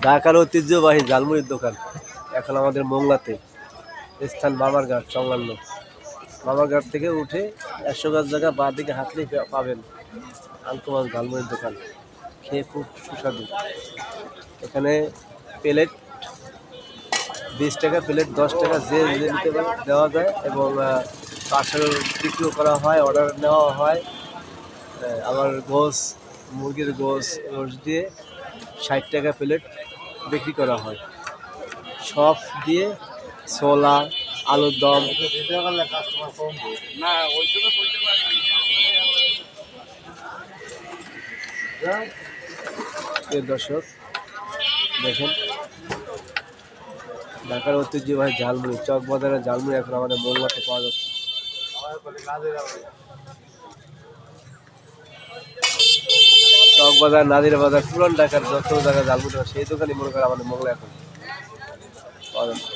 ঢাকার ঐতিহ্যবাহী ঝালমুড়ির দোকান এখন আমাদের মোংলাতে, স্থান বামারঘাট সংলগ্ন। বামারঘাট থেকে উঠে 100 গাছ জায়গা বাঁ দিকে হাঁটলেই পাবেন আলকোবাস ঝালমুড়ির দোকান। খেয়ে খুব সুস্বাদু। এখানে প্লেট 20 টাকা, প্লেট 10 টাকা, যে যে নিতে দেওয়া যায় এবং পার্সেল বিক্রিও করা হয়, অর্ডার নেওয়া হয়। আবার গোস, মুরগির গোস দিয়ে 60 টাকা প্লেট বিক্রি করা হয়। সব দিয়ে ছোলা, আলুর দম। দর্শক দেখেন, ঢাকার ঐতিহ্যবাহী ঝালমুড়ি, চক বাজারের ঝালমুড়ি এখন আমাদের মোংলাতে পাওয়া যাচ্ছে। চক বাজার, নাজির বাজার, পুরান ঢাকার যত জায়গায় ঝালমুড়ি সেই দোকানই মনে করে আমাদের মোংলা এখন পাওয়া যাচ্ছে।